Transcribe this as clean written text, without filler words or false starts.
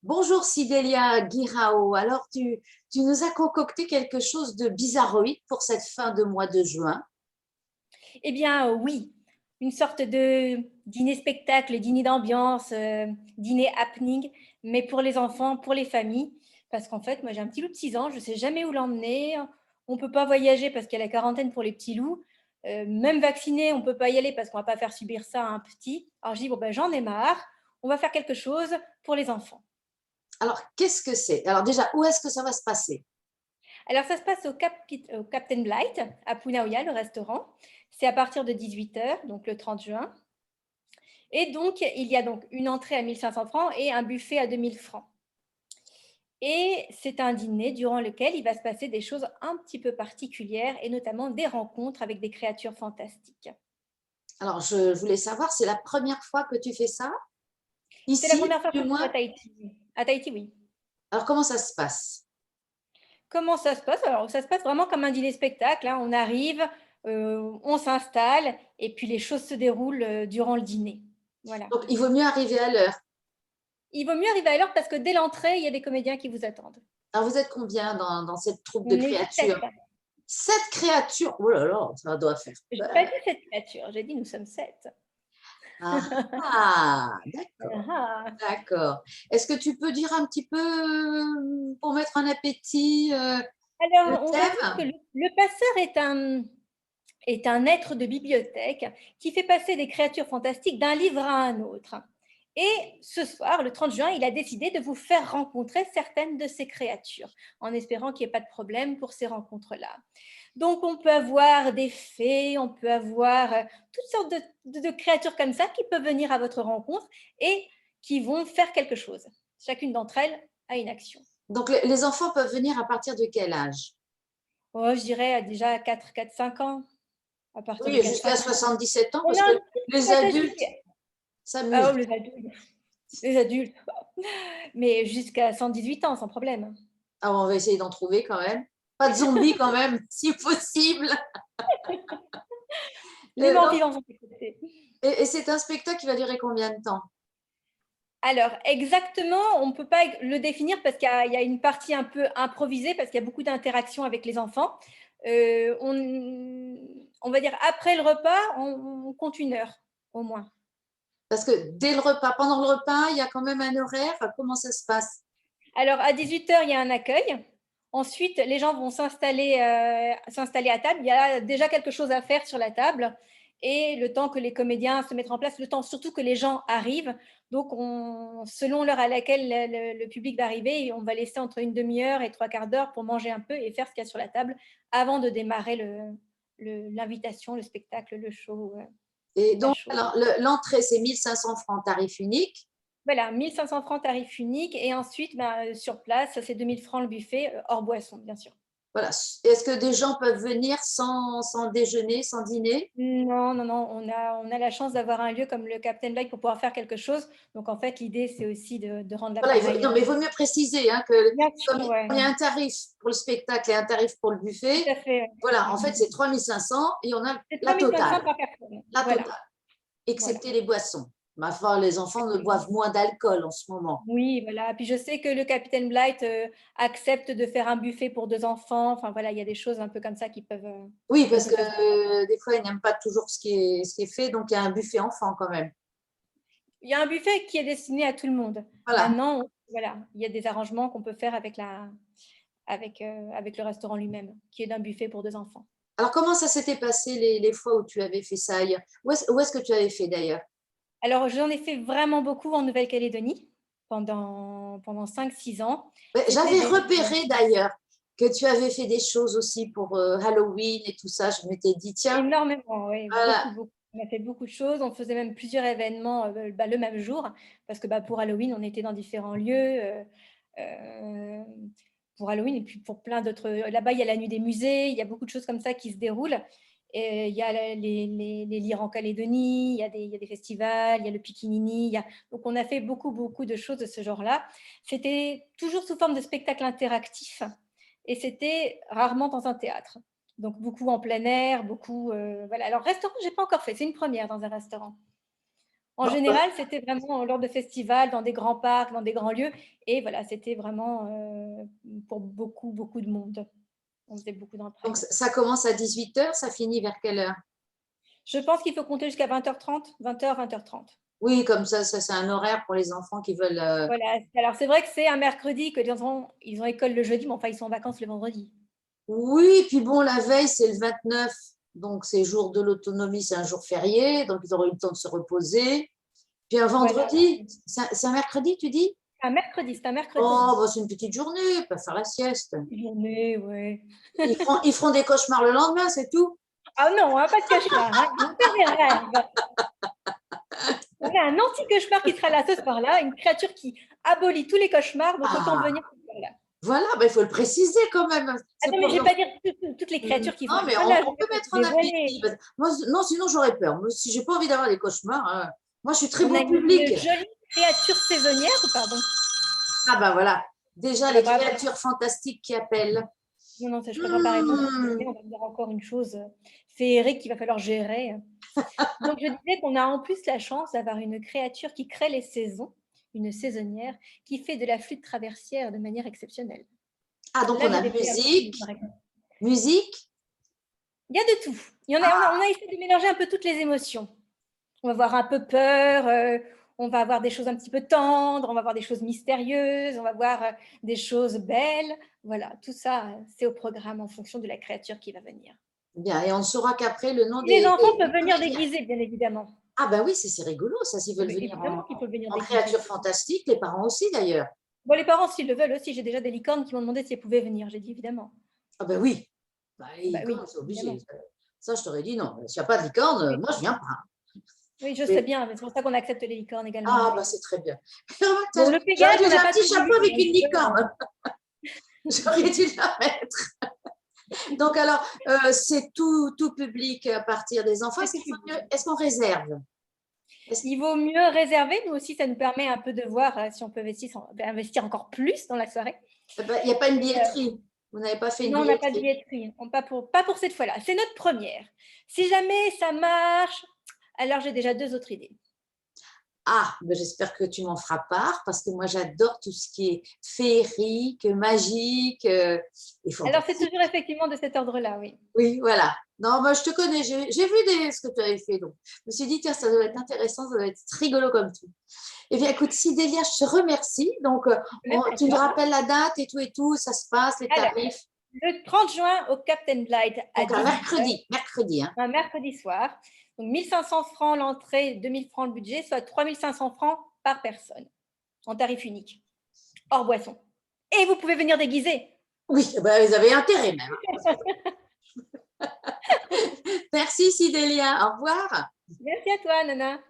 Bonjour Sidélia Guirao. Alors, tu nous as concocté quelque chose de bizarroïde pour cette fin de mois de juin. Eh bien, oui, une sorte de dîner-spectacle, dîner d'ambiance, dîner happening, mais pour les enfants, pour les familles. Parce qu'en fait, moi, j'ai un petit loup de 6 ans, je ne sais jamais où l'emmener. On ne peut pas voyager parce qu'il y a la quarantaine pour les petits loups. Même vacciné, on ne peut pas y aller parce qu'on ne va pas faire subir ça à un petit. Alors, je dis, bon, ben, j'en ai marre, on va faire quelque chose pour les enfants. Alors, qu'est-ce que c'est? Alors déjà, où est-ce que ça va se passer? Alors, ça se passe au Captain Blight, à Punaoya, le restaurant. C'est à partir de 18 h, donc le 30 juin. Et donc, il y a donc une entrée à 1500 francs et un buffet à 2000 francs. Et c'est un dîner durant lequel il va se passer des choses un petit peu particulières et notamment des rencontres avec des créatures fantastiques. Alors, je voulais savoir, c'est la première fois que tu fais ça? C'est la Ici, première fois du qu'on fait ça moins? à Tahiti. À Tahiti, oui. Alors, comment ça se passe? Comment ça se passe? Alors, ça se passe vraiment comme un dîner-spectacle, hein. On arrive, on s'installe et puis les choses se déroulent durant le dîner. Voilà. Donc, il vaut mieux arriver à l'heure. Il vaut mieux arriver à l'heure parce que dès l'entrée, il y a des comédiens qui vous attendent. Alors, vous êtes combien dans cette troupe de On est 7. créatures? 7 créatures! Oh là là, ça doit faire Je n'ai pas peur. dit 7 créatures, j'ai dit nous sommes 7. Ah, ah, d'accord. Ah. D'accord. Est-ce que tu peux dire un petit peu, pour mettre un appétit, le Alors, on va dire que thème? le passeur est un être de bibliothèque qui fait passer des créatures fantastiques d'un livre à un autre. Et ce soir, le 30 juin, il a décidé de vous faire rencontrer certaines de ces créatures, en espérant qu'il n'y ait pas de problème pour ces rencontres-là. Donc, on peut avoir des fées, on peut avoir toutes sortes de créatures comme ça qui peuvent venir à votre rencontre et qui vont faire quelque chose. Chacune d'entre elles a une action. Donc, les enfants peuvent venir à partir de quel âge? Oh, je dirais déjà 4-5 ans, à partir de Oui, quatre jusqu'à cinq ans. 77 ans, On parce a que un petit les passage adultes lycée. Ah s'amusent. oh, les adultes, mais jusqu'à 118 ans, sans problème. Ah, on va essayer d'en trouver quand même. Pas de zombies quand même, si possible. Les morts Donc, vivants sont écoutés. et c'est un spectacle qui va durer combien de temps? Alors, exactement, on ne peut pas le définir parce qu'il y a une partie un peu improvisée, parce qu'il y a beaucoup d'interactions avec les enfants. On va dire après le repas, on compte 1 heure au moins. Parce que dès le repas, pendant le repas, il y a quand même un horaire. Comment ça se passe? Alors, à 18 h, il y a un accueil. Ensuite, les gens vont s'installer à table. Il y a déjà quelque chose à faire sur la table. Et le temps que les comédiens se mettent en place, le temps surtout que les gens arrivent. Donc, selon l'heure à laquelle le public va arriver, on va laisser entre une demi-heure et 3/4 d'heure pour manger un peu et faire ce qu'il y a sur la table avant de démarrer l'invitation, le spectacle, le show, Et la donc, chose. alors, l'entrée, c'est 1500 francs tarif unique. Voilà, 1500 francs tarif unique. Et ensuite, sur place, c'est 2000 francs le buffet, hors boisson, bien sûr. Voilà. Est-ce que des gens peuvent venir sans déjeuner, sans dîner? Non, non, non, on a la chance d'avoir un lieu comme le Captain Blake pour pouvoir faire quelque chose. Donc, en fait, l'idée, c'est aussi de rendre Voilà, l'appareil. non, mais il vaut mieux préciser hein, que Bien comme sûr, ouais, il y a un tarif pour le spectacle et un tarif pour le tout buffet, à fait. voilà, en Mm, fait, mm. c'est 3500 et on a C'est la 3500 totale, par personne. la Voilà, totale, voilà. excepté les boissons. Ma foi, les enfants ne boivent moins d'alcool en ce moment. Oui, voilà. Puis je sais que le Capitaine Blight accepte de faire un buffet pour 2 enfants. Enfin, voilà, il y a des choses un peu comme ça Oui, qu'on parce peut que faire. des fois, ils n'aiment pas toujours ce qui est fait, donc il y a un buffet enfant quand même. Il y a un buffet qui est destiné à tout le monde. Voilà. Maintenant, voilà, il y a des arrangements qu'on peut faire avec le restaurant lui-même, qui est d'un buffet pour 2 enfants. Alors, comment ça s'était passé les fois où tu avais fait ça ailleurs? Où est-ce que tu avais fait d'ailleurs? Alors, j'en ai fait vraiment beaucoup en Nouvelle-Calédonie pendant 5-6 ans. Ouais, C'était j'avais des repéré d'ailleurs que tu avais fait des choses aussi pour Halloween et tout ça. Je m'étais dit, tiens, énormément, oui, voilà. beaucoup, beaucoup. On a fait beaucoup de choses. On faisait même plusieurs événements le même jour, parce que pour Halloween, on était dans différents lieux. Euh, pour Halloween et puis pour plein d'autres. Là-bas, il y a la nuit des musées, il y a beaucoup de choses comme ça qui se déroulent. Et il y a les lyres en Calédonie, il y a des festivals, il y a le Pikinini. Donc, on a fait beaucoup, beaucoup de choses de ce genre-là. C'était toujours sous forme de spectacle interactif et c'était rarement dans un théâtre. Donc, beaucoup en plein air, beaucoup. Voilà. Alors, restaurant, je n'ai pas encore fait. C'est une première dans un restaurant. En général, c'était vraiment lors de festivals, dans des grands parcs, dans des grands lieux. Et voilà, c'était vraiment pour beaucoup, beaucoup de monde. On faisait beaucoup Donc, d'entrailles. ça commence à 18h, ça finit vers quelle heure? Je pense qu'il faut compter jusqu'à 20h30, 20h, 20h30. Oui, comme ça c'est un horaire pour les enfants qui veulent… Voilà. Alors, c'est vrai que c'est un mercredi que les enfants, ils ont école le jeudi, mais enfin, ils sont en vacances le vendredi. Oui, puis bon, la veille, c'est le 29, donc c'est jour de l'autonomie, c'est un jour férié, donc ils auront eu le temps de se reposer. Puis un Voilà. vendredi, c'est un mercredi, tu dis? C'est un mercredi. Oh, bah, c'est une petite journée, pas faire la sieste. Journée, ouais. Ils feront des cauchemars le lendemain, c'est tout. Ah non, pas de cauchemar. Hein. Ils vont faire des rêves. On a un anti-cauchemar qui sera là ce soir-là, une créature qui abolit tous les cauchemars, donc autant venir ce soir-là. Voilà, bah, il faut le préciser quand même. Ah non, mais je ne vais pas dire toutes les créatures qui vont Non, mais être là. on peut mettre un avis. Moi, non, sinon j'aurais peur. Moi, si j'ai pas envie d'avoir des cauchemars, hein, moi je suis très On a bon une public. jolie créature saisonnière ou pardon? Ah bah voilà, déjà les créatures fantastiques qui appellent. Non, ça, je préfère pas répondre. On va dire encore une chose féerique qu'il va falloir gérer. Donc, je disais qu'on a en plus la chance d'avoir une créature qui crée les saisons, une saisonnière, qui fait de la flûte traversière de manière exceptionnelle. Ah, donc Là, on a musique. Musique. Il y a de tout. On a essayé de mélanger un peu toutes les émotions. On va avoir un peu peur, on va avoir des choses un petit peu tendres, on va avoir des choses mystérieuses, on va voir des choses belles. Voilà, tout ça, c'est au programme en fonction de la créature qui va venir. Bien, et on ne saura qu'après le nom Les enfants peuvent venir déguisés, bien évidemment. Ah ben oui, c'est rigolo, ça, s'ils veulent venir en créature fantastique, les parents aussi d'ailleurs. Bon, les parents, s'ils le veulent aussi, j'ai déjà des licornes qui m'ont demandé si elles pouvaient venir. J'ai dit évidemment. Ah ben oui, les licornes, c'est obligé. Ça, je t'aurais dit non. S'il n'y a pas de licorne, moi, je ne viens pas. Oui, je sais bien, mais c'est pour ça qu'on accepte les licornes également. Ah, bah c'est très bien. Bon, le Pégase, j'aurais dû un petit chapeau avec une licorne. J'aurais dû la mettre. Donc, alors, c'est tout public à partir des enfants. Est-ce qu'on réserve? Il vaut mieux réserver. Nous aussi, ça nous permet un peu de voir si on peut investir encore plus dans la soirée. Il n'y a pas une billetterie. Vous n'avez pas fait une billetterie? Non, on n'a pas de billetterie. Pas pour cette fois-là. C'est notre première. Si jamais ça marche, alors j'ai déjà 2 autres idées. Ah, ben j'espère que tu m'en feras part parce que moi j'adore tout ce qui est féerique, magique. Alors c'est toujours effectivement de cet ordre-là, oui. Oui, voilà. Non, moi je te connais, j'ai vu ce que tu avais fait. Donc, je me suis dit, tiens, ça doit être intéressant, ça doit être rigolo comme tout. Eh bien, écoute, Cydélia, je te remercie. Donc, tu me rappelles la date et tout, ça se passe, les tarifs. Le 30 juin au Captain Blight à 18h. Mercredi. Hein. Un mercredi soir. Donc 1 500 francs l'entrée, 2 000 francs le budget, soit 3 500 francs par personne, en tarif unique, hors boisson. Et vous pouvez venir déguiser. Oui, ben, vous avez intérêt même. Merci Cydélia, au revoir. Merci à toi, Nana.